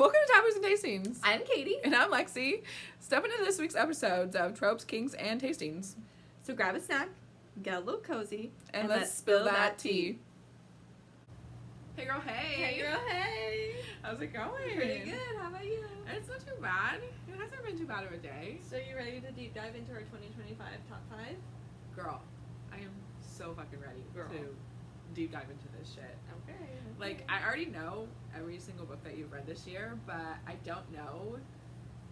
Welcome to Toppers and Tastings. I'm Katie. And I'm Lexi. Step into this week's episodes of Tropes, Kinks, and Tastings. So grab a snack, get a little cozy, and let's spill that tea. Hey girl, hey. Hey girl, hey. How's it going? Pretty good. How about you? It's not too bad. It hasn't been too bad of a day. So you ready to deep dive into our 2025 top 5? Girl, I am so fucking ready to deep dive into this shit. Okay. Like, I already know every single book that you've read this year, but I don't know,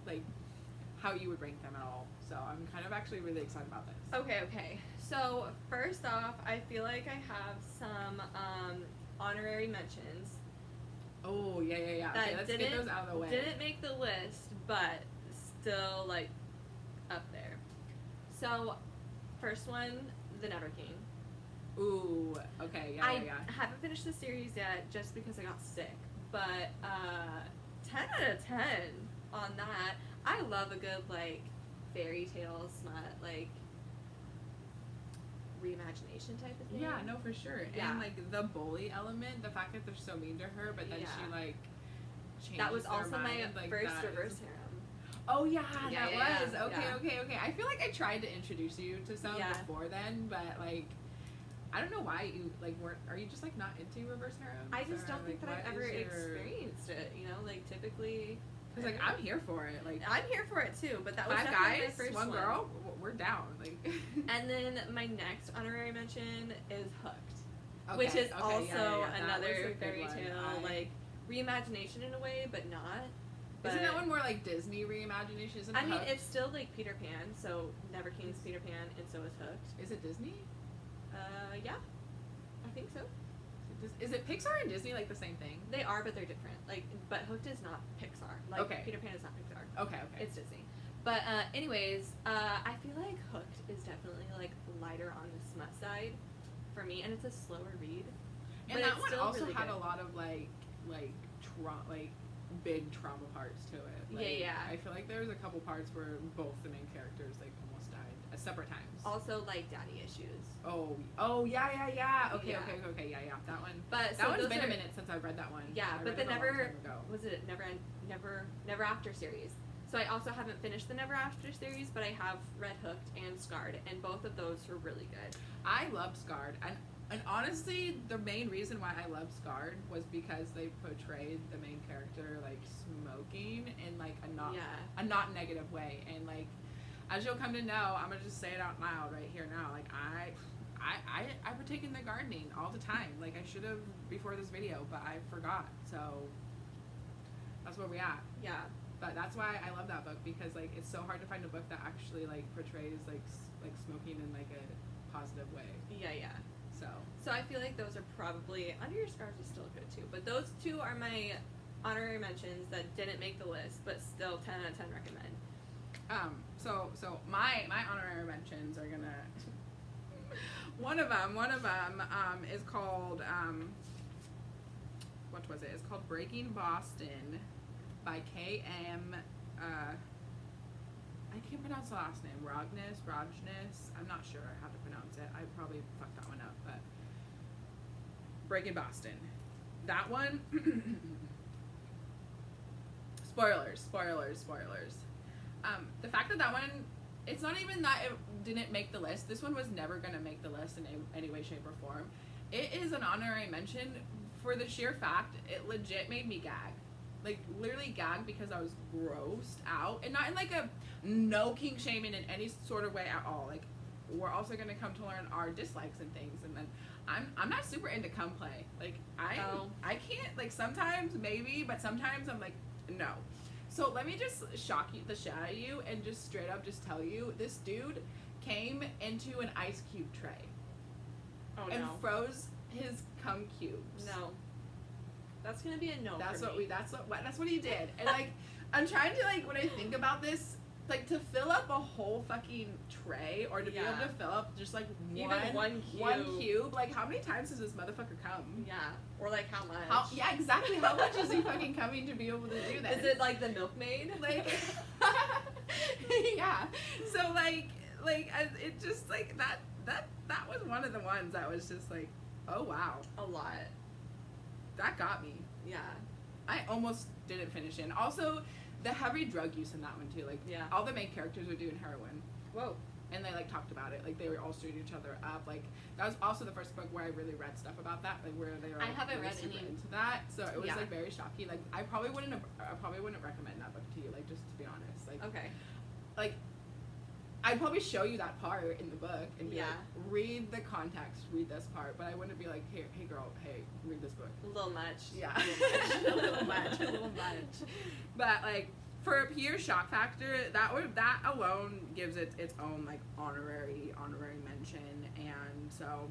like, how you would rank them at all. So I'm kind of actually really excited about this. Okay. So first off, I feel like I have some honorary mentions. Oh, yeah. That Okay, let's get those out of the way. Didn't make the list, but still, like, up there. So, first one, The Never King. Ooh, okay, yeah. I haven't finished the series yet just because I got sick, but 10 out of 10 on that. I love a good, like, fairy tale smut, like, reimagination type of thing. Yeah, no, for sure. Yeah. And, like, the bully element, the fact that they're so mean to her, but then she, like, changes that was their also mind, my like, first that reverse is... harem. Oh, yeah, Yeah, that was. yeah. Okay. I feel like I tried to introduce you to some before then, but, like, I don't know why you, like, are you just, like, not into reverse harems? I just don't think like, that I've ever experienced it, you know, like, typically. Because, like, I'm here for it. Like, I'm here for it, too, but that was 5 definitely guys, my first one girl, we're down. Like. And then my next honorary mention is Hooked, Okay, which is okay, also yeah. another fairy tale, like, reimagination in a way, but not. But isn't that one more, like, Disney reimagination? Isn't it mean, Hooked? it's still, like, Peter Pan, so Never King's Peter Pan, and so is Hooked. Is it Disney? Yeah. I think so. Is it Pixar and Disney, like, the same thing? They are, but they're different. Like, but Hooked is not Pixar. Like, okay. Peter Pan is not Pixar. Okay. It's Disney. But anyways, I feel like Hooked is definitely, like, lighter on the smut side for me, and it's a slower read. And but that it's one still also really had good. a lot of, like big trauma parts to it. Like, yeah. I feel like there was a couple parts where both the main characters, like, almost died at separate times. Also, like, daddy issues. Oh, yeah. Okay, yeah. That one. But that so one's been are, a minute since I've read that one. Yeah, I but read the it a long time ago. was it Never After series. So I also haven't finished the Never After series, but I have read Hooked and Scarred, and both of those were really good. I loved Scarred, and honestly, the main reason why I loved Scarred was because they portrayed the main character, like, smoking in, like, a not negative way, and, like, as you'll come to know, I'm gonna just say it out loud right here now, like, I partake in the gardening all the time. Like, I should have before this video, but I forgot, so that's where we at. Yeah. But that's why I love that book, because, like, it's so hard to find a book that actually, like, portrays, like smoking in, like, a positive way. Yeah. So I feel like those are probably, Under Your Scars is still good too, but those two are my honorary mentions that didn't make the list, but still 10 out of 10 recommend. So my honorary mentions are gonna, one of them is called, what was it? It's called Breaking Boston by K.M. I can't pronounce the last name. Rajnes. I'm not sure how to pronounce it. I probably fucked that one up, but Breaking Boston. That one. Spoilers. The fact that one, it's not even that it didn't make the list. This one was never gonna make the list in any way, shape, or form. It is an honorary mention for the sheer fact it legit made me gag. Like, literally gagged because I was grossed out, and not in, like, a no kink shaming in any sort of way at all. Like, we're also gonna come to learn our dislikes and things, and then I'm not super into cum play. Like, I can't, like, sometimes maybe, but sometimes I'm like, no. So let me just shock the shit out of you and just straight up just tell you, this dude came into an ice cube tray and froze his cum cubes. No. That's gonna be a no. That's for me. That's what he did. And, like, I'm trying to, like, when I think about this, like, to fill up a whole fucking tray, or to be able to fill up just, like, one cube. Like, how many times does this motherfucker come? Yeah. Or, like, how much? Yeah, exactly. How much is he fucking coming to be able to do this? Is it like the milkmaid? Like, yeah. So, like, it just, like, that was one of the ones that was just like, oh wow. A lot. That got me. Yeah. I almost didn't finish in. Also, the heavy drug use in that one too. Like, Yeah. all the main characters were doing heroin. Whoa. And they, like, talked about it. Like, they were all stirring each other up. Like, that was also the first book where I really read stuff about that. Like, where they were, like, I haven't really read super any. into that. So it was, Yeah. like, very shocking. Like, I probably wouldn't recommend that book to you, like, just to be honest. Like, Okay. like, I'd probably show you that part in the book and be Yeah. like, read the context, read this part. But I wouldn't be like, hey girl, hey, read this book. A little much. Yeah. A little much. A little much. But, like, for a pure shock factor, that alone gives it its own, like, honorary mention. And so,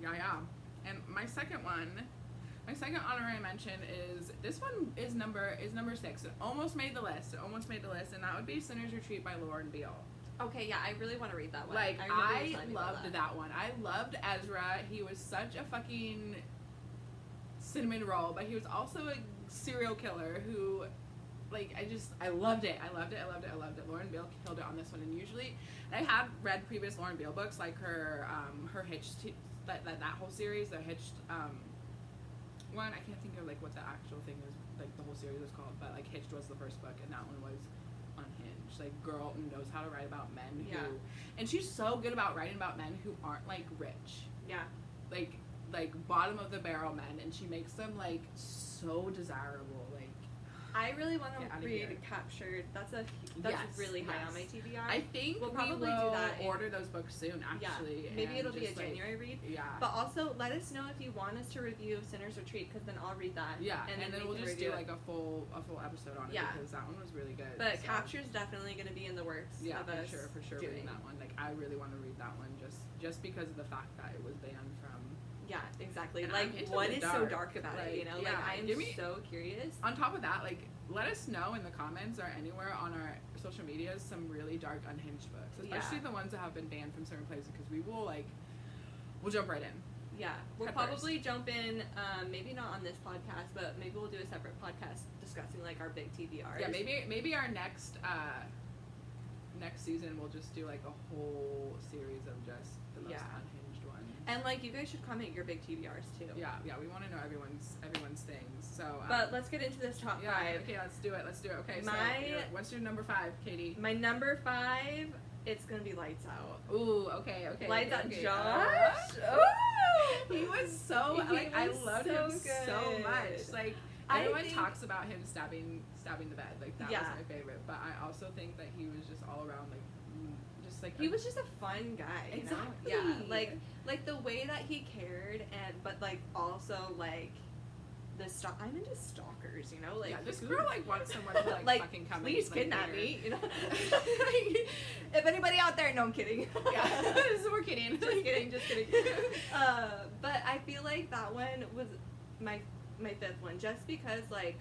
yeah. And my second honorary mention is, this one is number 6. It almost made the list, and that would be Sinner's Retreat by Lauren Beale. Okay, yeah, I really want to read that one. Like, remember you I telling me about loved that one. I loved Ezra. He was such a fucking cinnamon roll, but he was also a serial killer who, like, I loved it. Lauren Beale killed it on this one. And usually, and I have read previous Lauren Beale books, like her Hitched, that whole series, the Hitched, one. I can't think of, like, what the actual thing is, like, the whole series was called, but, like, Hitched was the first book, and that one was Unhinged. Like, girl knows how to write about men who, Yeah. and she's so good about writing about men who aren't, like, rich, Yeah. like bottom of the barrel men, and she makes them, like, so desirable. Like, I really want Get to outta read here. Captured. That's Yes, really high yes. on my TBR. I think We'll we probably will do that order those books soon, actually. Yeah. Maybe and it'll be a just, like, January read. Yeah. But also, let us know if you want us to review Sinner's Retreat, because then I'll read that. Yeah, and then we we'll can just review do, it. like, a full episode on it, Yeah. because that one was really good. But so. Capture's definitely going to be in the works Yeah, of us for sure doing. reading that one. Like, I really want to read that one just because of the fact that it was banned from. Yeah, exactly. And like, I'm into what the is so dark. dark about it, you know? Like, yeah, like, I am give me- so curious. On top of that, like, let us know in the comments or anywhere on our social medias some really dark, unhinged books, especially Yeah. the ones that have been banned from certain places, because we'll jump right in. Yeah, we'll Head probably jump in, maybe not on this podcast, but maybe we'll do a separate podcast discussing, like, our big TBRs. Yeah, maybe our next season we'll just do, like, a whole series of just the most Yeah. unhinged ones. And, like, you guys should comment your big TBRs, too. Yeah, we want to know everyone's things. So. But let's get into this top 5. Okay, let's do it. Okay, what's your number 5, Katie? My number 5, it's gonna be Lights Out. Ooh, okay. Lights Out, okay. Josh. He was so, like, I was loved so him so good. much. Like, I everyone think- talks about him stabbing the bed. Like, that Yeah. was my favorite. But I also think that he was just all around, like, just like He was just a fun guy, you know? Exactly. Yeah, like the way that he cared, but like also like I'm into stalkers, you know? Like, yeah, this who- girl, like, wants someone to, like, like, fucking come please and, like, kidnap date me, her. you know? If anybody out there, no, I'm kidding. Yeah, we're kidding. just kidding. But I feel like that one was my 5th one, just because, like,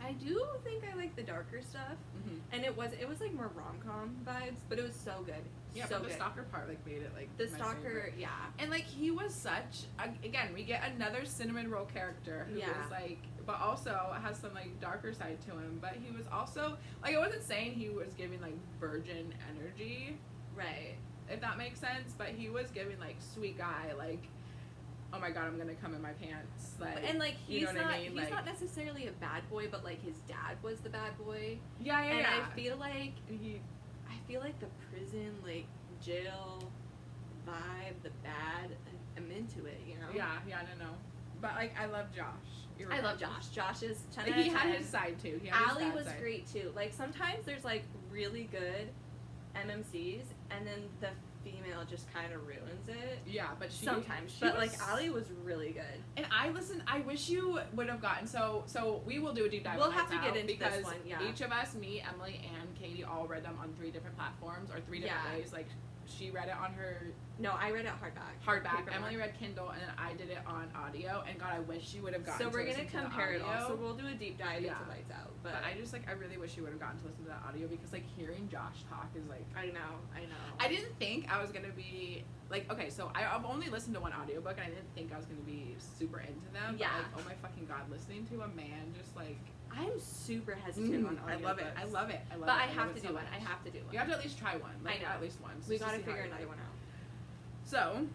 I do think I like the darker stuff, Mhm. and it was like more rom-com vibes, but it was so good. Yeah, so but the good. stalker part, like, made it, like, The my stalker, favorite. yeah. And, like, he was such, again, we get another cinnamon roll character who Yeah. is, like, but also has some, like, darker side to him. But he was also, like, I wasn't saying he was giving, like, virgin energy, Right. if that makes sense, but he was giving, like, sweet guy, like, oh my god, I'm gonna come in my pants. Like, And, like, you he's know what not I mean? he's Like, not necessarily a bad boy, but, like, his dad was the bad boy. yeah, And yeah. I feel like the prison, like, jail vibe, the bad, I'm into it, you know? Yeah, no. But, like, I love Josh. I love Josh. Josh is 10 Like, out of he had 10. his side, too. He had his Allie bad was side. great, too. Like, sometimes there's, like, really good MMCs, and then the female just kind of ruins it. Yeah, but she... Sometimes. she But, was- like, Allie was really good. And I wish you would have gotten, so we will do a deep dive We'll on have to Lights get Out into this because one, yeah. each of us, me, Emily, and Katie all read them on 3 different platforms or 3 different Yeah. ways. Like, she read it on her No, I read it hardback. hardback, Paperback. Emily read Kindle, and then I did it on audio, and God, I wish you would have gotten So to we're listen gonna to the compare it all. audio. So we'll do a deep dive Yeah. into Lights Out. But, But I just, like, I really wish you would have gotten to listen to that audio because, like, hearing Josh talk is, like... I know. I didn't think I was going to be, like, okay, so I've only listened to one audiobook, and I didn't think I was going to be super into them. Yeah. But, like, oh my fucking God, listening to a man just, like... I'm super hesitant on I audiobooks. love it. I love it. But I love have it to so do one. much. I have to do one. You have to at least try one. Like, I know. At least once. We just to gotta see how figure you another like. one out. So,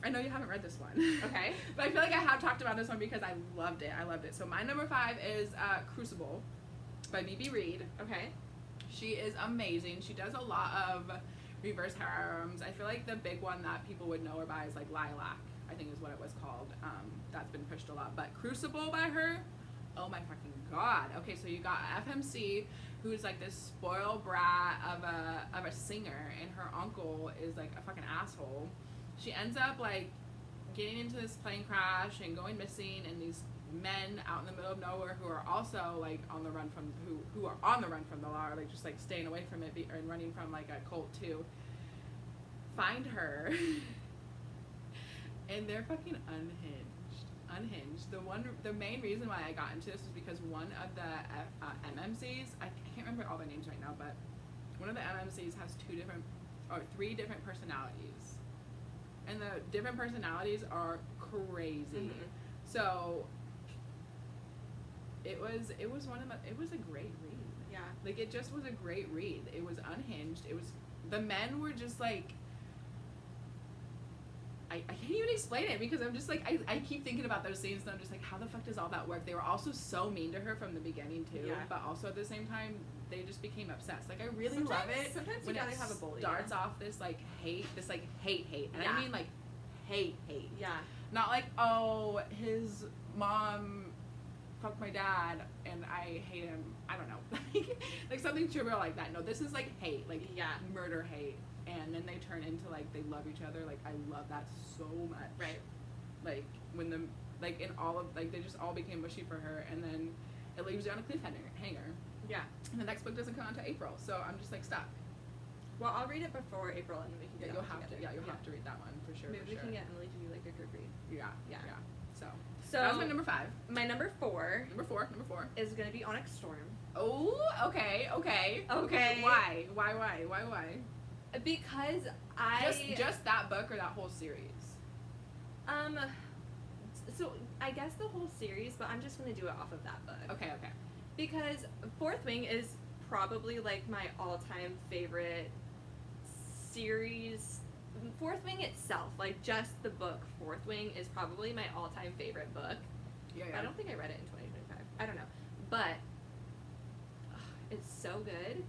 I know you haven't read this one. Okay. But I feel like I have talked about this one because I loved it. So my number 5 is Crucible by B.B. Reed. Okay. She is amazing. She does a lot of reverse harems. I feel like the big one that people would know her by is like Lilac, I think is what it was called. That's been pushed a lot. But Crucible by her, oh my fucking god. Okay, so you got FMC, who's like this spoiled brat of a singer, and her uncle is like a fucking asshole. She ends up like getting into this plane crash and going missing, and these men out in the middle of nowhere who are also like on the run from who are on the run from the law, or like just like staying away from it and running from like a cult too, find her and they're fucking unhinged. The main reason why I got into this was because one of the MMCs, I can't remember all their names right now, but one of the MMCs has 3 different personalities, and the different personalities are crazy. Mm-hmm. So it was a great read. Yeah. Like, it just was a great read. It was unhinged. The men were just like, I can't even explain it, because I'm just like, I keep thinking about those scenes, and I'm just like, how the fuck does all that work? They were also so mean to her from the beginning too, Yeah. but also at the same time they just became obsessed. Like, I really love it Sometimes when you it gotta have a bully. starts off this like hate, and Yeah. I mean like hate. Yeah. Not like, oh, his mom fucked my dad and I hate him. I don't know. Like something trivial like that. No, this is like hate, like Yeah. murder hate. And then they turn into like they love each other. Like, I love that so much. Right. Like when in all of like they just all became mushy for her, and then it leaves you on a cliffhanger. Yeah. And the next book doesn't come out until April, so I'm just like stuck. Well, I'll read it before April, and then we can. Yeah, do you'll that have to. together. Yeah, you'll have to read that one for sure. Maybe for we sure. can get Emily to do like a group read. Yeah. Yeah. So So that was my number 5. My number 4 Number 4. is gonna be Onyx Storm. Oh, okay. Okay. Why? Because I Just that book or that whole series? So I guess the whole series, but I'm just gonna do it off of that book. Okay. Because Fourth Wing is probably like my all-time favorite series. Fourth Wing itself, like just the book Fourth Wing, is probably my all-time favorite book. Yeah. I don't think I read it in 2025. I don't know, but it's so good.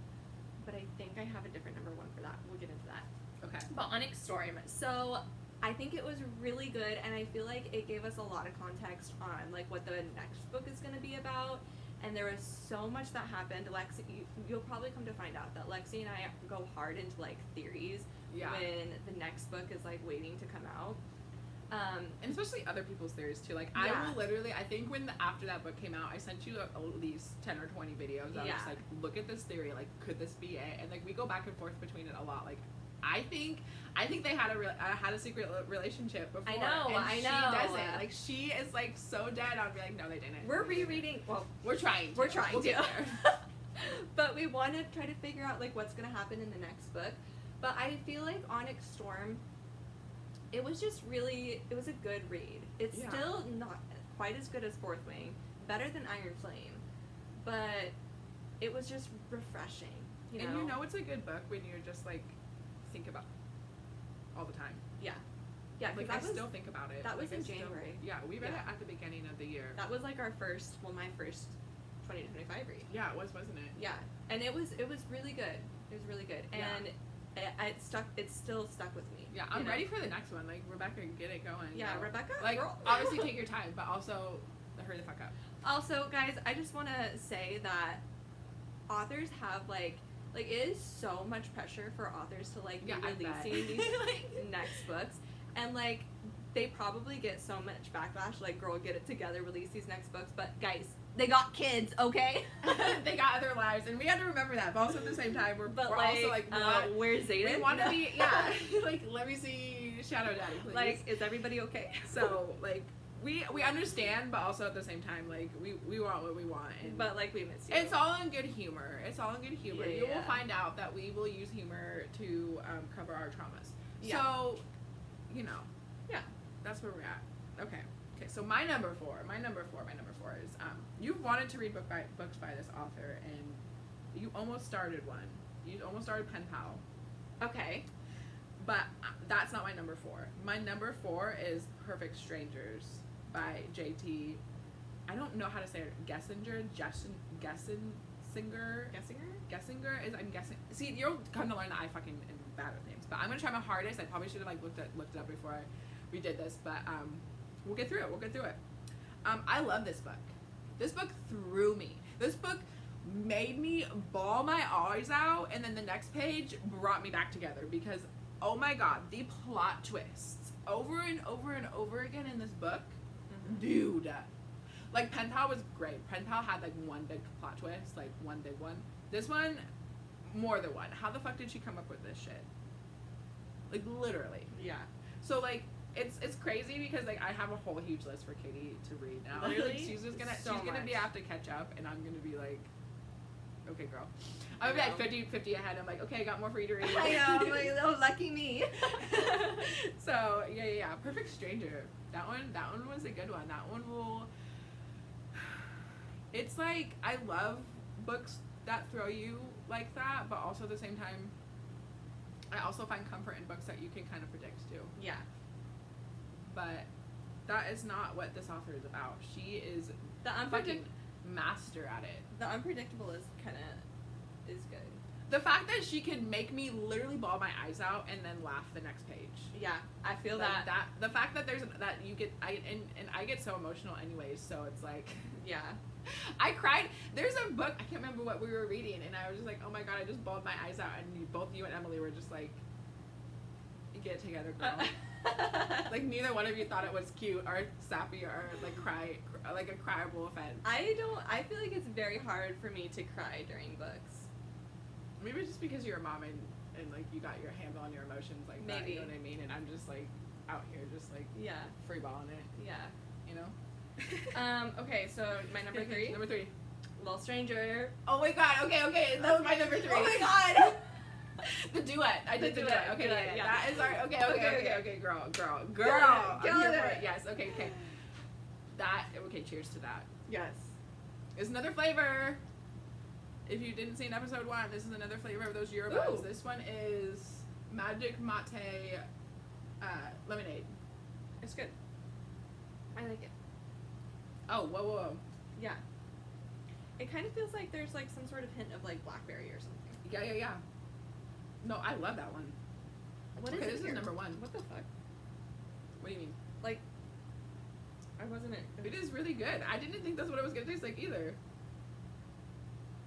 But I think I have a different number 1 for that. We'll get into that. Okay. But Onyx Storm. So I think it was really good, and I feel like it gave us a lot of context on like what the next book is going to be about. And there was so much that happened. Lexxi, you'll probably come to find out that Lexxi and I go hard into like theories when the next book is like waiting to come out. And especially other people's theories too. Like, Yeah. I will literally, I think after that book came out, I sent you at least 10 or 20 videos. I was just like, look at this theory. Like, could this be it? And like, we go back and forth between it a lot. Like, I think they had a secret relationship before. I know. She doesn't. Like, she is like so dead on be like, no, they didn't. We're rereading. Well, we're trying. We're trying we'll to. get there. But we want to try to figure out like what's going to happen in the next book. But I feel like Onyx Storm, it was just really, it was a good read. It's still not quite as good as Fourth Wing, better than Iron Flame, but it was just refreshing. You And you know it's a good book when you're just like think about all the time. Yeah. Yeah, like I still think about it. That was like, in January. We read it at the beginning of the year. That was like my first 2025 read. Yeah, it was, wasn't it? Yeah, and it was really good. It was really good, and it's still stuck with me. Yeah, I'm ready for the next one. Like, Rebecca, get it going. Yeah, girl. Rebecca, like girl. obviously take your time, but also hurry the fuck up. Also, guys, I just want to say that authors have like it is so much pressure for authors to like be releasing these next books, and like they probably get so much backlash. Like, girl, get it together, release these next books. But guys, they got kids, okay? They got other lives, and we have to remember that. But also at the same time, we're like, also like, what? Where's Zayden? We want to be, like, let me see Shadow Daddy, please. Like, is everybody okay? So, like, we understand, but also at the same time, like, we want what we want. And but, like, we miss you. It's all in good humor. Yeah, You will find out that we will use humor to cover our traumas. Yeah. So, you know. Yeah. That's where we're at. Okay, so my number four is, you've wanted to read books by this author, and you almost started one. You almost started Pen Pal. Okay. But that's not my number 4. My number 4 is Perfect Strangers by JT. I don't know how to say it. Gessinger? Gessinger is, I'm guessing. See, you'll come to learn that I fucking am bad with names. But I'm gonna try my hardest. I probably should have like looked it up before we did this. But we'll get through it. I love this book. This book threw me. This book made me bawl my eyes out, and then the next page brought me back together because, oh my god, the plot twists over and over and over again in this book, dude. Like, Pen Pal was great. Pen Pal had like one big plot twist, like one big one. This one, more than one. How the fuck did she come up with this shit? Like, literally. Yeah. So like, it's crazy because like I have a whole huge list for Katie to read now. Literally? Like, she's gonna be have to catch up, and I'm gonna be like, okay, girl. I'm gonna be like 50 ahead. I'm like, okay, I got more for you to read. I know. I'm like, oh, lucky me. So yeah. Perfect Stranger. That one was a good one. That one will. It's like, I love books that throw you like that, but also at the same time, I also find comfort in books that you can kind of predict too. Yeah. But that is not what this author is about. She is The fucking master at it. The unpredictable is good. The fact that she can make me literally bawl my eyes out and then laugh the next page. Yeah, I feel Like, that. the fact that there's that you get and I get so emotional anyways, so it's like Yeah. I cried. There's a book, I can't remember what we were reading, and I was just like, oh my god, I just bawled my eyes out, and both you and Emily were just like, get it together, girl. Like, neither one of you thought it was cute or sappy or like like a criable offense. I feel like it's very hard for me to cry during books. Maybe it's just because you're a mom and like you got your handle on your emotions like that, Maybe. you know what I mean? And I'm just like out here just like Yeah. free balling it, Yeah. you know? Okay, so my number 3. Number 3. Little Stranger. Oh my god, okay, that was my number 3. Oh my god! The duet. I did the duet. Okay, Duet, yeah. yeah. That is our okay, girl. Killing I'm here it. for it. Yes, okay. Cheers to that. Yes. It's another flavor. If you didn't see in episode 1, this is another flavor of those Eurobus. Ooh. This one is Magic Mate lemonade. It's good. I like it. Oh, whoa. Yeah. It kind of feels like there's like some sort of hint of like blackberry or something. Yeah. No, I love that one. What Okay, is it this is here? number 1. What the fuck? What do you mean? Like, I wasn't. It is really good. I didn't think that's what it was gonna taste like either.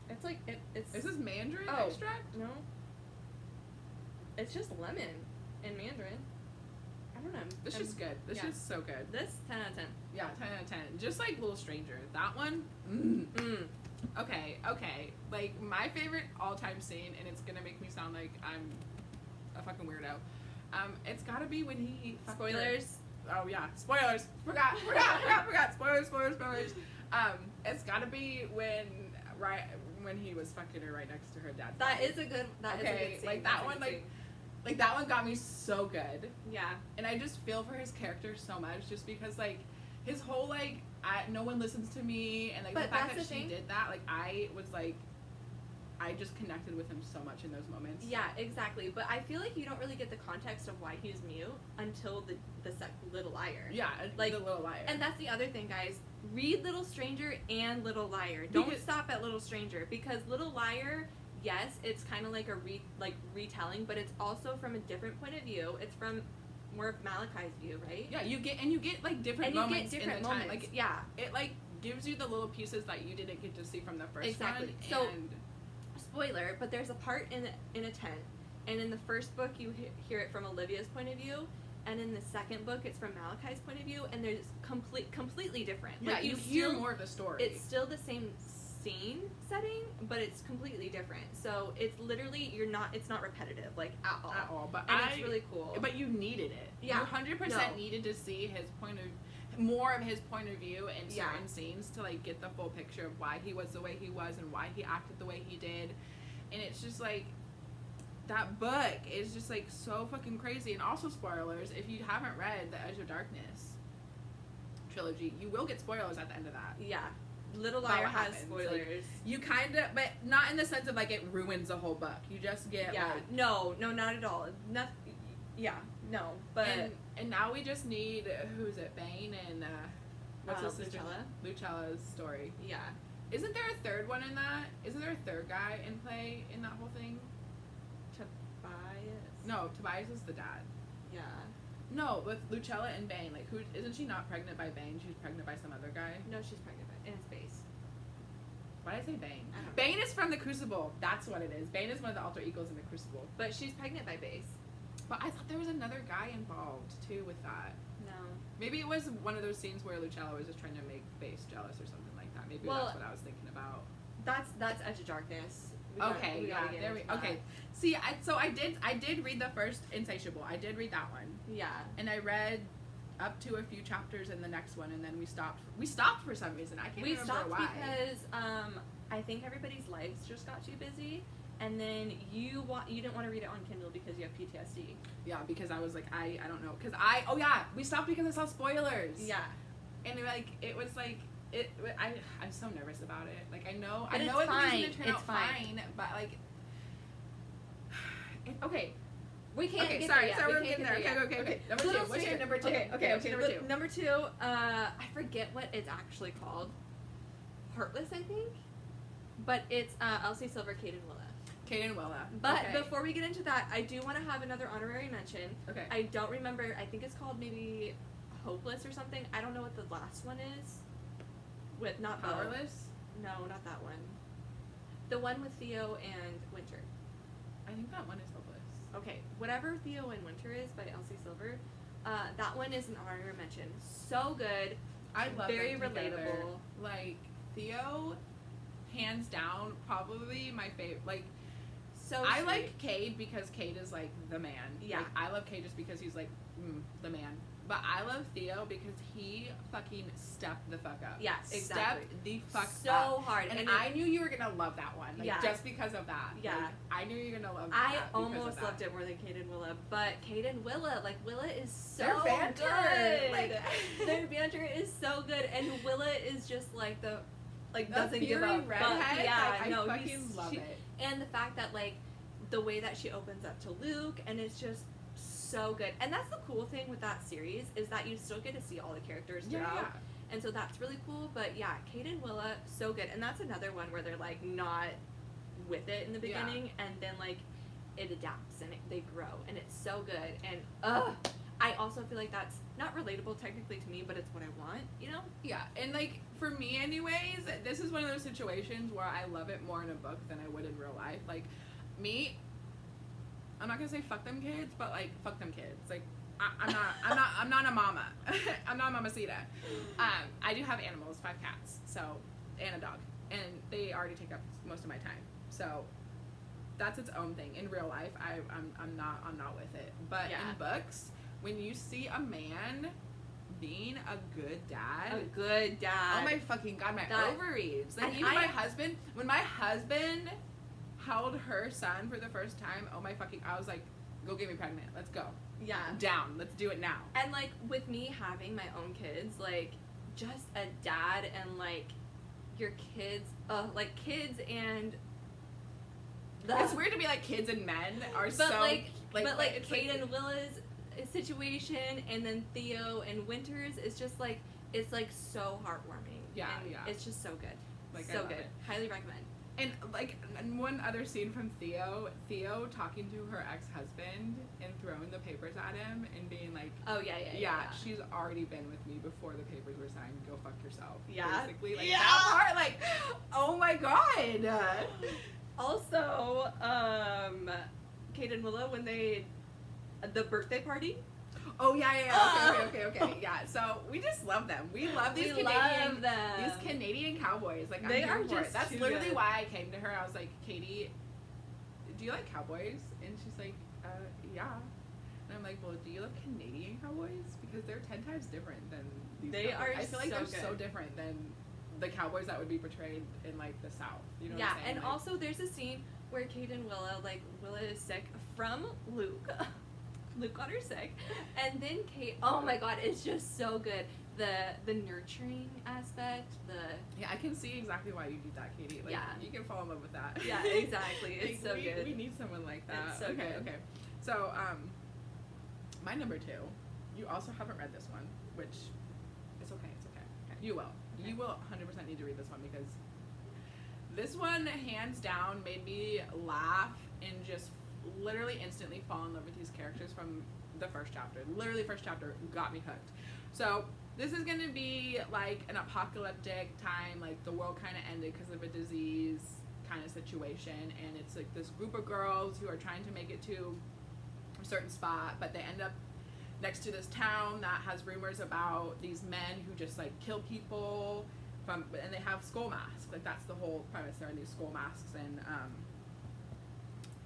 It's like it's. Is this mandarin Oh. extract? No. It's just lemon and mandarin. I don't know. This is good. This yeah. is so good. This 10 out of 10. Yeah, 10 out of 10. Just like Little Stranger. That one. Okay. Like, my favorite all-time scene, and it's gonna make me sound like I'm a fucking weirdo. It's gotta be when he fucked her. Spoilers. Oh yeah, spoilers. Forgot. Spoilers. It's gotta be when he was fucking her right next to her dad. That is a good. That is a good scene. Like That's that a one, good scene. like that one got me so good. Yeah. And I just feel for his character so much, just because like his whole like no one listens to me, and like But the fact that's that the she thing. did that, like I was like, I just connected with him so much in those moments. Yeah, exactly. But I feel like you don't really get the context of why he's mute until the Little Liar. Yeah, Like, the Little Liar. And that's the other thing, guys. Read Little Stranger and Little Liar. Don't Because- stop at Little Stranger, because Little Liar, yes, it's kind of like a retelling, but it's also from a different point of view. It's from more of Malachi's view, right? Yeah, you get like different And you moments get different in the time. moments. Like Yeah. it like gives you the little pieces that you didn't get to see from the first Exactly. one. So- and Spoiler, but there's a part in a tent, and in the first book you hear it from Olivia's point of view, and in the second book it's from Malachi's point of view, and there's completely different. yeah, Like, you hear more of the story. It's still the same scene setting, but it's completely different. So it's literally it's not repetitive like at all. But And it's really cool. But you needed it. Yeah. You 100% No. needed to see more of his point of view in Yeah. certain scenes to like get the full picture of why he was the way he was and why he acted the way he did. And it's just like, that book is just like so fucking crazy. And also, spoilers, if you haven't read the Edge of Darkness trilogy, you will get spoilers at the end of that. Yeah. Little About Liar what has happens. spoilers. You kind of, but not in the sense of like it ruins the whole book. You just get Yeah. like, No, not at all. Yeah, no, but and now we just need, who's it, Bane and what's his sister? Lucella's story. Yeah. Isn't there a third one in that? Isn't there a third guy in play in that whole thing? Tobias. No, Tobias is the dad. Yeah. No, with Lucella and Bane, like, who isn't she not pregnant by Bane? She's pregnant by some other guy. No, she's pregnant in space. Why did I say Bane? I don't know. Bane is from the Crucible. That's what it is. Bane is one of the alter egos in the Crucible. But she's pregnant by Base. But I thought there was another guy involved too with that. No. Maybe it was one of those scenes where Lucella was just trying to make Base jealous or something like that. Maybe that's what I was thinking about. That's Edge of Darkness. Okay. See, I did read the first Insatiable. I did read that one. Yeah. And I read up to a few chapters in the next one, and then we stopped. We stopped for some reason. I can't remember why. We stopped because I think everybody's lives just got too busy, and then you didn't want to read it on Kindle because you have PTSD. Yeah, because I was like, I don't know, because we stopped because I saw spoilers. Yeah. And it was like. I'm so nervous about it. Like, I know it's it's fine. going to turn out fine, but like, okay. We can't get sorry, there yet. we're getting there. Okay. Number two. What's your number two? Okay, number two. Number two, I forget what it's actually called. Heartless, I think. But it's Elsie Silver, Kate and Willa. Kate and Willa. But before we get into that, I do want to have another honorary mention. Okay. I don't remember. I think it's called maybe Hopeless or something. I don't know what the last one is. With not Powerless? No, not that one. The one with Theo and Winter. I think that one is Hopeless. Okay, whatever Theo and Winter is by Elsie Silver, that one is an honorary mention. So good. I love very them together. relatable. Like, Theo, hands down, probably my favorite. Like, so I sweet. like Cade because Cade is like the man. Yeah. Like, I love Cade just because he's like the man. But I love Theo because he fucking stepped the fuck up. Yeah, exactly. Stepped the fuck up. So hard. And I knew you were gonna love that one. Like, yeah. just because of that. Yeah. Like, I knew you were gonna love that. I almost loved it more than Kate and Willa. But Kate and Willa, like, Willa is so their banter. good. Like, their banter is so good. And Willa is just like the doesn't give up. Redhead, yeah, like, no, I fucking love it. And the fact that, like, the way that she opens up to Luke, and it's just so good. And that's the cool thing with that series, is that you still get to see all the characters throughout. Yeah. And so that's really cool. But yeah, Kate and Willa, so good. And that's another one where they're like not with it in the beginning, and then like it adapts and they grow, and it's so good. And I also feel like that's not relatable technically to me, but it's what I want, you know? Yeah, and like for me anyways, this is one of those situations where I love it more in a book than I would in real life. Like, me, I'm not gonna say fuck them kids, but like fuck them kids. Like, I'm not a mama. I'm not a mamacita. I do have animals, 5 cats, so, and a dog, and they already take up most of my time. So that's its own thing. In real life, I'm not with it. But in books, when you see a man being a good dad, oh my fucking god, my ovaries. Like, even my husband, when my husband held her son for the first time, oh my fucking, I was like, go get me pregnant, let's go. Yeah. Down, let's do it now. And like with me having my own kids, like just a dad and like your kids, like kids and it's weird to be like kids and men are but so like Kate and Willa's situation, and then Theo and Winters is just like, it's like so heartwarming. Yeah, and yeah. It's just so good. Like, so good. Highly recommend. And like, one other scene from Theo talking to her ex-husband and throwing the papers at him and being like, oh yeah, she's already been with me before the papers were signed, go fuck yourself. Yeah. Basically, like, that part, like, oh my god. Also, Kate and Willa, when the birthday party. Oh yeah. Okay. Yeah. So we just love them. We love these Canadian cowboys. Like, they I'm are here for just it. That's too literally good. why I came to her. I was like, Katie, do you like cowboys? And she's like, yeah. And I'm like, well, do you love Canadian cowboys? Because they're 10 times different than these. They cowboys. are. I feel like so they're good. so different than the cowboys that would be portrayed in like the South. You know what I'm saying? And like, also there's a scene where Kate and Willa is sick from Luke. Luke got her sick, and then Kate. Oh my god, it's just so good. The nurturing aspect. Yeah, I can see exactly why you do that, Katie. Like, you can fall in love with that. Yeah, exactly. It's like, so good. We need someone like that. It's so good. Okay. So My number 2. You also haven't read this one, which it's okay. It's okay. You will. Okay. You will 100% need to read this one because this one, hands down, made me laugh and just literally instantly fall in love with these characters from the first chapter. Literally, first chapter got me hooked. So this is gonna be like an apocalyptic time, like the world kind of ended because of a disease kind of situation, and it's like this group of girls who are trying to make it to a certain spot, but they end up next to this town that has rumors about these men who just like kill people and they have skull masks. Like that's the whole premise. There are these skull masks, and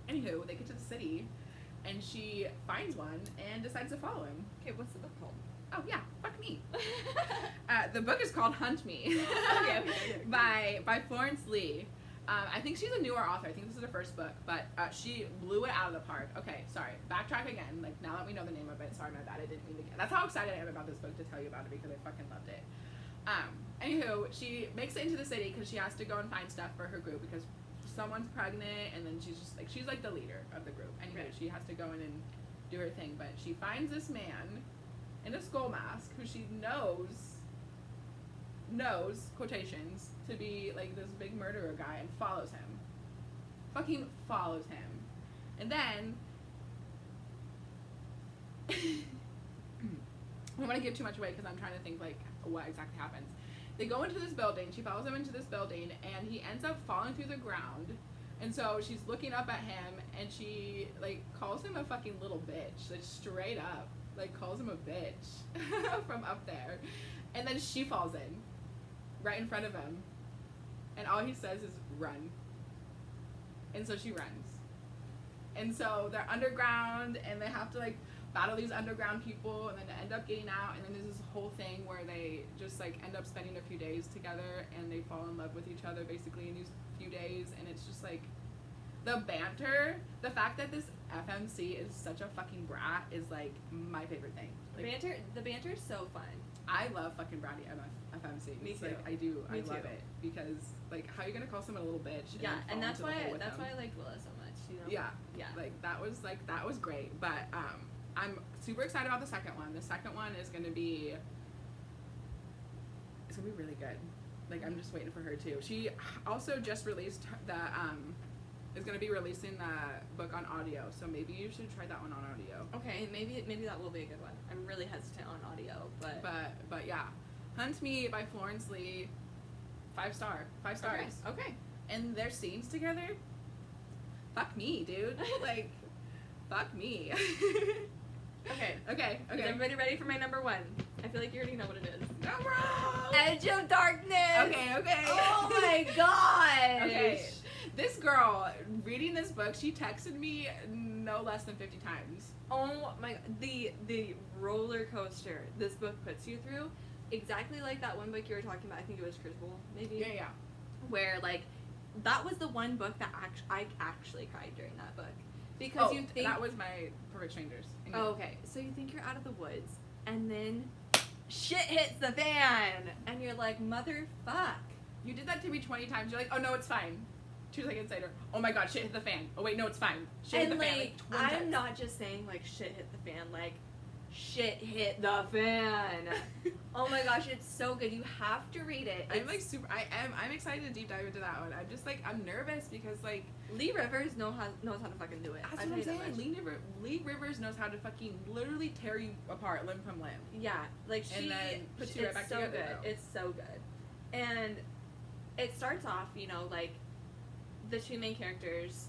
anywho, they get to the city, and she finds one and decides to follow him. Okay, what's the book called? Oh yeah, fuck me. The book is called Hunt Me. Okay. by Florence Lee. I think she's a newer author. I think this is her first book, but she blew it out of the park. Okay, sorry. Backtrack again. Like, now that we know the name of it, sorry, my bad. I didn't mean to. That's how excited I am about this book to tell you about it because I fucking loved it. Anywho, she makes it into the city because she has to go and find stuff for her group because someone's pregnant, and then she's like the leader of the group. Anyway, Right. she has to go in and do her thing, but she finds this man in a skull mask who she knows quotations to be like this big murderer guy, and follows him. Fucking follows him. And then I don't want to give too much away because I'm trying to think like what exactly happens. They go into this building, she follows him into this building, and he ends up falling through the ground. And so she's looking up at him, and she like calls him a fucking little bitch, like straight up, like calls him a bitch from up there. And then she falls in right in front of him, and all he says is run. And so she runs. And so they're underground, and they have to like battle these underground people, and then they end up getting out, and then there's this whole thing where they just like end up spending a few days together, and they fall in love with each other basically in these few days. And it's just like the banter, the fact that this FMC is such a fucking brat is like my favorite thing. Like, The banter is so fun. I love fucking bratty FMC. Me It's too. Like, I do. Me I love too. it because like how are you gonna call someone a little bitch? Yeah, and fall that's into the why hole with them? I liked Willa so much. You know. Yeah. Like that was great. But I'm super excited about the second one. The second one is gonna be really good. Like I'm just waiting for her too. She also just released the is gonna be releasing the book on audio. So maybe you should try that one on audio. Okay, maybe that will be a good one. I'm really hesitant on audio, but But yeah, Hunt Me by Florence Lee. 5 stars. Okay. And their scenes together. Fuck me, dude. Like, fuck me. Okay. Is Okay. everybody ready for my number 1? I feel like you already know what it is. Number one. Edge of Darkness. Okay. Oh my god. Okay. This girl reading this book, she texted me no less than 50 times. Oh my god. The roller coaster this book puts you through, exactly like that one book you were talking about. I think it was Crucible, maybe. Yeah. Where like that was the one book that I actually cried during that book because you think that was my Perfect Strangers. Oh, okay. So you think you're out of the woods, and then shit hits the fan, and you're like, motherfuck. You did that to me 20 times. You're like, oh no, it's fine. 2 seconds later, oh my god, shit hit the fan. Oh wait, no, it's fine. Shit hit And the fan. like, 20 I'm times. not just saying like shit hit the fan, like shit hit the fan. Oh my gosh, it's so good. You have to read it. I'm like I'm excited to deep dive into that one. I'm just like, I'm nervous because like Lee Rivers knows how to fucking do it. that's I'll what I'm tell you that saying. much. Lee Rivers knows how to fucking literally tear you apart limb from limb. Yeah, like And then puts you right back it's so together, good. though. It's so good, and it starts off, you know, like the 2 main characters,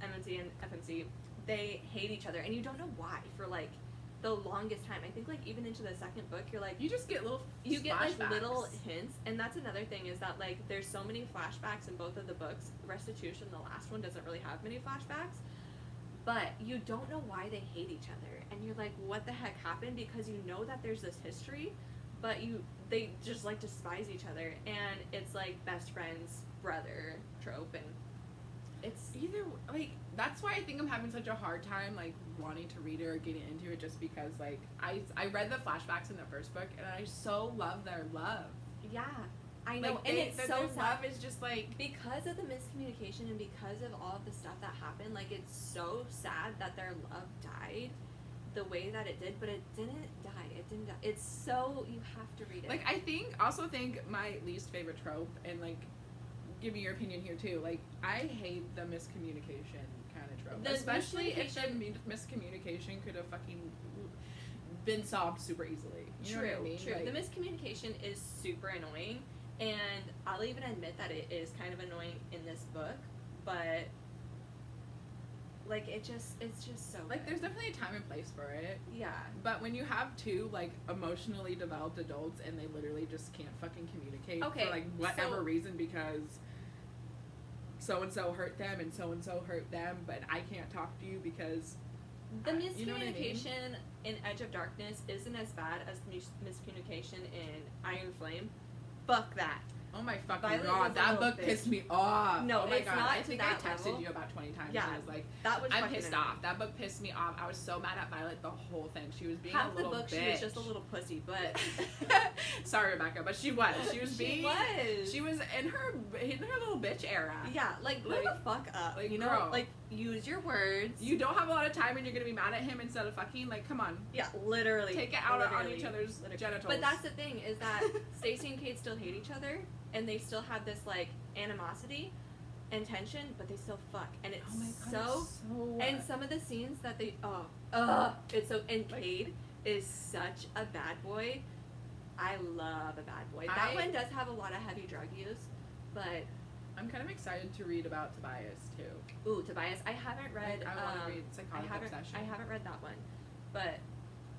MMC and FMC, they hate each other, and you don't know why for like the longest time. I think like even into the second book, you're like You just get little you get like flashbacks. little hints, and that's another thing is that like there's so many flashbacks in both of the books. Restitution, the last one, doesn't really have many flashbacks, but you don't know why they hate each other, and you're like, what the heck happened? Because you know that there's this history, but they just like despise each other, and it's like best friends brother trope, and it's Either like that's why I think I'm having such a hard time like wanting to read it or getting into it, just because like I read the flashbacks in the first book and I so love their love. yeah, I know, Like, and it's their so sad. love is just like Because of the miscommunication and because of all of the stuff that happened, like it's so sad that their love died, the way that it did, but it didn't die. It didn't die. It's so, you have to read it. Like, I also think my least favorite trope, and, like, give me your opinion here, too. Like, I hate the miscommunication kind of trope. Especially if the miscommunication could have fucking been solved super easily. You know what I mean? True. Like, the miscommunication is super annoying, and I'll even admit that it is kind of annoying in this book, but like it's just so like, good. there's definitely a time and place for it. Yeah. But when you have two, like, emotionally developed adults and they literally just can't fucking communicate for, like, whatever reason, because so-and-so hurt them and so-and-so hurt them, but I can't talk to you because... The miscommunication you know what I mean? in Edge of Darkness isn't as bad as miscommunication in Iron Flame. Fuck that. Oh my fucking Violet god, that book pissed me off. No, oh my it's god. not I to think that I texted level. you about 20 times Yeah, and I was like, that was I'm fucking pissed annoying. off. That book pissed me off. I was so mad at Violet the whole thing. She was being Half a little the book bitch. she was just a little pussy, but sorry, Rebecca, but she was. She was She was in her little bitch era. Yeah, like grow the fuck up. Like, you know, girl. like use your words. You don't have a lot of time and you're gonna be mad at him instead of fucking, like, come on. Yeah, literally. Take it out on each other's genitals. But that's the thing, is that Stacy and Kate still hate each other, and they still have this, like, animosity and tension, but they still fuck. And it's oh my god, so... it's so... And some of the scenes that they... it's so... And Cade is such a bad boy. I love a bad boy. That one does have a lot of heavy drug use, but... I'm kind of excited to read about Tobias, too. Ooh, Tobias. I haven't read... I want to read Psychotic Obsession. I haven't read that one, but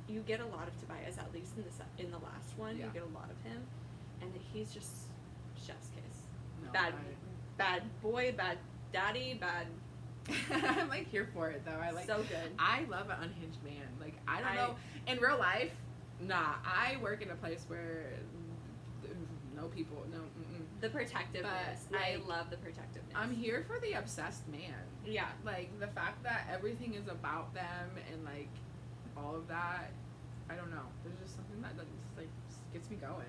you get a lot of Tobias, at least in the last one. Yeah. You get a lot of him, and he's just chef's kiss. No, Bad boy, bad daddy, bad... I'm, like, here for it, though. I like... So good. I love an unhinged man. Like, I don't know. In real life, nah. I work in a place where no people, no... The protectiveness. But, I like, love the protectiveness. I'm here for the obsessed man. Yeah. Like, the fact that everything is about them and, like, all of that, I don't know. There's just something that just, like, gets me going.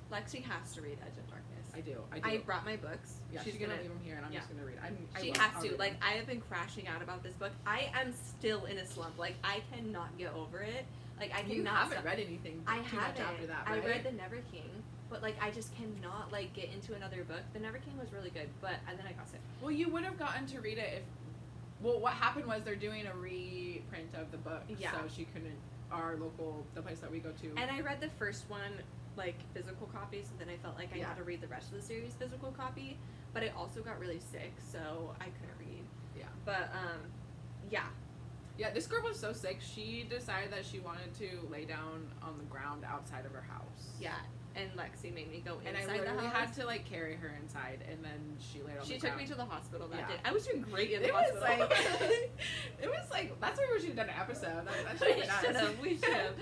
Lexxi has to read Edge of Darkness. I do. I brought my books. Yeah, she's gonna leave them here, and I'm just gonna read. She has to. Like, I have been crashing out about this book. I am still in a slump. Like, I cannot get over it. Like, I cannot. You haven't read anything too much after that, right? I read The Never King, but, like, I just cannot, like, get into another book. The Never King was really good, and then I got sick. Well, you would have gotten to read it if... Well, what happened was they're doing a reprint of the book, so she couldn't... the place that we go to... And I read the first one, like, physical copy, so then I felt like I had to read the rest of the series physical copy, but I also got really sick, so I couldn't read. Yeah. But, yeah. Yeah, this girl was so sick, she decided that she wanted to lay down on the ground outside of her house. Yeah, and Lexi made me go inside the house. And I literally had to, like, carry her inside, and then she laid on the ground. She took me to the hospital that day. I was doing great in the hospital. It was like, that's where we should have done an episode. That should have been We should have.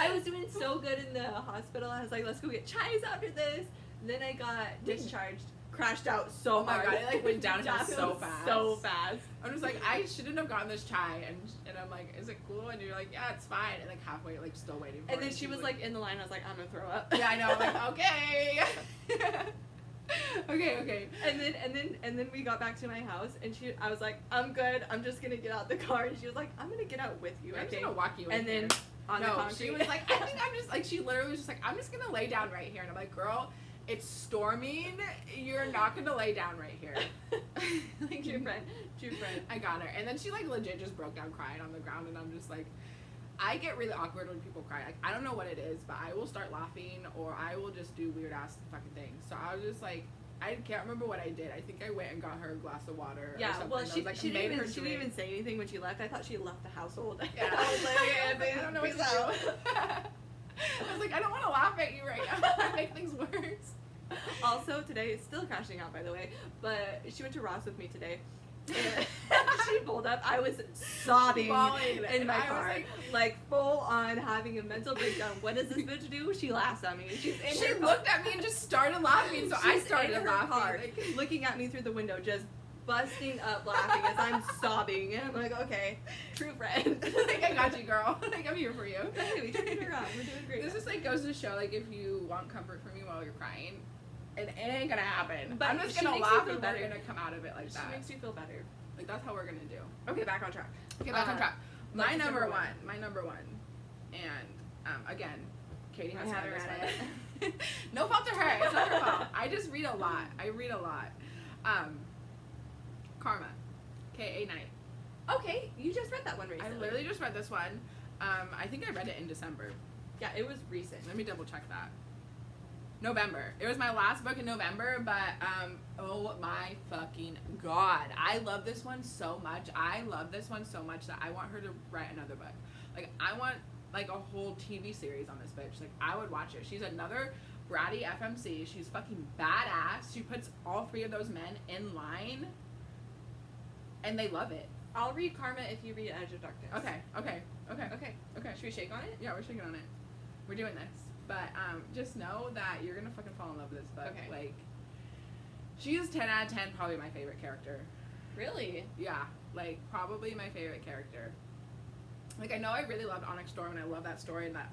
I was doing so good in the hospital. I was like, let's go get chais after this. And then I got discharged. Crashed out so hard. Oh my god, it, like, went downhill so fast. So fast. I'm just like, I shouldn't have gotten this chai, and I'm like, is it cool? And you're like, yeah, it's fine. And, like, halfway, like, still waiting for it. And then she was like in the line. I was like, I'm gonna throw up. Yeah, I know. I'm like, okay. okay. And then we got back to my house, and I was like, I'm good. I'm just gonna get out the car. And she was like, I'm gonna get out with you. I'm just gonna walk you in. And then on the concrete. She was like, I think I'm just like, she literally was just like, I'm just gonna lay down right here. And I'm like, girl, it's storming. You're not gonna lay down right here. Like, true friend. I got her. And then she, like, legit just broke down crying on the ground, and I'm just like, I get really awkward when people cry. Like, I don't know what it is, but I will start laughing, or I will just do weird ass fucking things. So I was just like, I can't remember what I did. I think I went and got her a glass of water. Yeah, or something. well, she didn't even say anything when she left. I thought she left the household. Yeah, I was like, I don't know what to do. I was like, I don't want to laugh at you right now. I make things worse. Also, today, it's still crashing out, by the way, but she went to Ross with me today. And she pulled up. I was sobbing in my car, like full on having a mental breakdown. What does this bitch do? She laughs at me. She looked at me and just started laughing, so I started in her laughing. Car, looking at me through the window, just busting up laughing as I'm sobbing. And I'm like, okay, true friend. Like, I got you, girl. Like, I'm here for you. Hey, we turned it around. We're doing great. This just, like, goes to show, like, if you want comfort from me while you're crying, it ain't gonna happen. But I'm just gonna laugh and we're gonna come out of it like that. She makes you feel better. Like, that's how we're gonna do. Okay, back on track. Okay, back on track. My Lexi's number one. And again, Katie has haven't read read this one. No fault to her. It's not her fault. I just read a lot. Karma. K.A. Knight. Okay, you just read that one recently. I literally just read this one. I think I read it in December. Yeah, it was recent. Let me double check that. November. It was my last book in November, but oh my fucking god. I love this one so much. That I want her to write another book. Like, I want like a whole TV series on this bitch. Like, I would watch it. She's another bratty FMC. She's fucking badass. She puts all three of those men in line, and they love it. I'll read Karma if you read Edge of Darkness. Okay. Should we shake on it? Yeah, we're shaking on it. We're doing this. But just know that you're gonna fucking fall in love with this book. Okay. Like, she is 10 out of 10, probably my favorite character. Really? Yeah, like, probably my favorite character. Like, I know I really loved Onyx Storm, and I love that story and that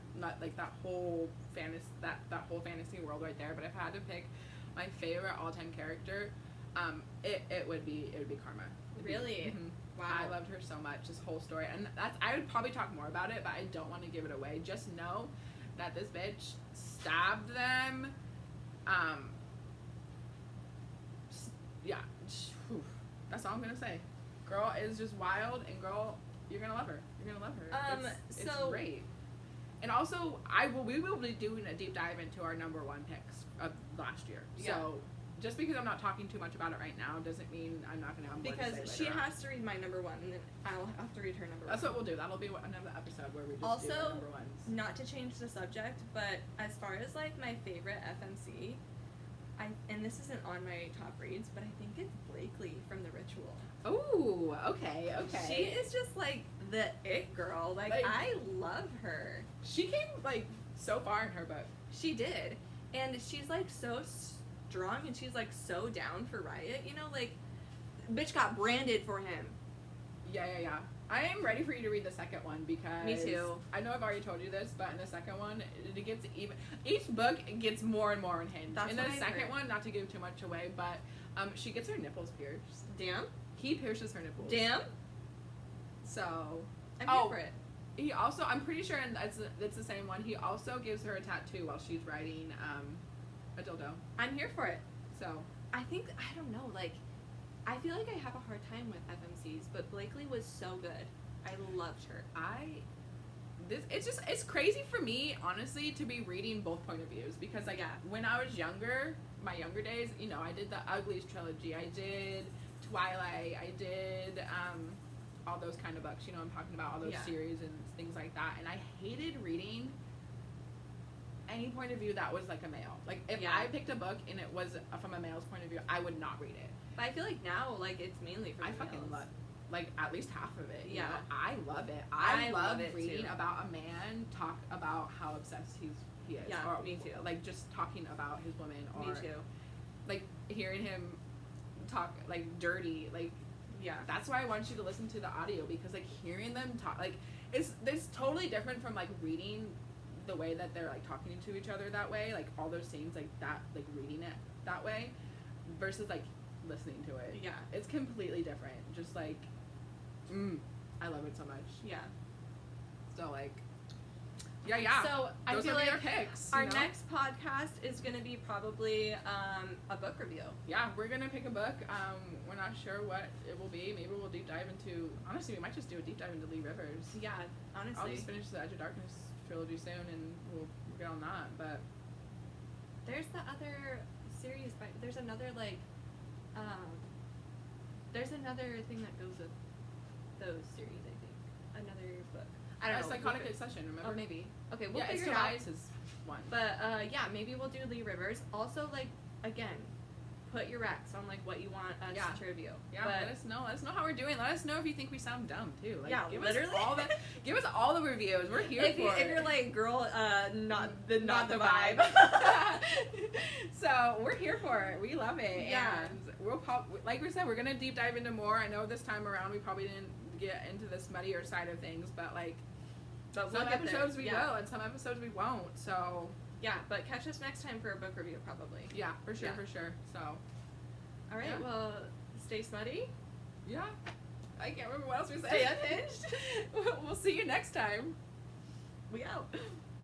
whole fantasy world right there. But if I had to pick my favorite all-time character, it would be Karma. Really? Wow. I loved her so much, this whole story, and I would probably talk more about it, but I don't want to give it away. Just know that this bitch stabbed them. Yeah, that's all I'm gonna say. Girl is just wild, and girl, you're gonna love her. It's great. And also, we will be doing a deep dive into our number one picks of last year. Yeah. So, just because I'm not talking too much about it right now doesn't mean I'm not gonna have more to say Because later she on. has to read my number one, and then I'll have to read her number That's one. what we'll do. That'll be another episode where we just Also, do our number ones. Not to change the subject, but as far as like my favorite FMC, and this isn't on my top reads, but I think it's Blakely from The Ritual. Ooh, okay. She is just like the it girl. Like, I love her. She came like so far in her book. She did, and she's like so strong, and she's like so down for Riot. You know, like, bitch got branded for him. Yeah. I am ready for you to read the second one because Me too. I know I've already told you this, but in the second one, it gets even. Each book gets more and more unhinged. That's in the what I second heard. one, not to give too much away, but she gets her nipples pierced. Damn. He pierces her nipples. Damn. So. I'm here for it. He also, I'm pretty sure, and it's the same one. He also gives her a tattoo while she's writing a dildo. I'm here for it. So. I don't know, like, I feel like I have a hard time with FMCs, but Blakely was so good. I loved her. It's crazy for me, honestly, to be reading both point of views, because like, when I was younger, my younger days, you know, I did the Uglies trilogy, I did Twilight, I did all those kind of books, you know, I'm talking about all those series and things like that, and I hated reading any point of view that was like a male. Like, if I picked a book and it was from a male's point of view, I would not read it. But I feel like now, like, it's mainly for the fucking males. love, like, at least half of it. You Yeah. know? I love it. I love love it, reading too. about a man talk about how obsessed he is. Yeah, or, me too. Like, just talking about his woman, or Me too. like hearing him talk like dirty. Like, Yeah. that's why I want you to listen to the audio, because like hearing them talk, like, it's totally different from like reading the way that they're like talking to each other that way, like all those scenes like that, like reading it that way versus like listening to it. Yeah. It's completely different. Just like, I love it so much. Yeah. So like, yeah. So I those feel would be like our picks. our you know? next podcast is going to be probably a book review. Yeah, we're gonna pick a book. We're not sure what it will be. Maybe we'll deep dive into. Honestly, we might just do a deep dive into Lee Rivers. Yeah, honestly. I'll just finish the Edge of Darkness trilogy soon, and we'll get on that. But There's the other series, there's another like, there's another thing that goes with those series. I think another book. I don't know. Psychotic Succession. Remember? Oh, maybe. Okay, we'll yeah, it's figure it out. Tobias's one. But yeah, maybe we'll do Lee Rivers. Also, like, again, put your recs on like what you want us to review. Yeah, but let us know. Let us know how we're doing. Let us know if you think we sound dumb too. Like, yeah, give literally. Give us all the reviews. We're here if for if it. you're like, girl, not the vibe. So we're here for it. We love it. Yeah. And we'll like we said, we're gonna deep dive into more. I know this time around we probably didn't get into the smuttier side of things, but like some episodes we will, and some episodes we won't. So yeah, but catch us next time for a book review, probably. yeah, for sure. Yeah. So All right. Yeah. Well, stay smutty. yeah. I can't remember what else we said. Stay unhinged. We'll see you next time. We out.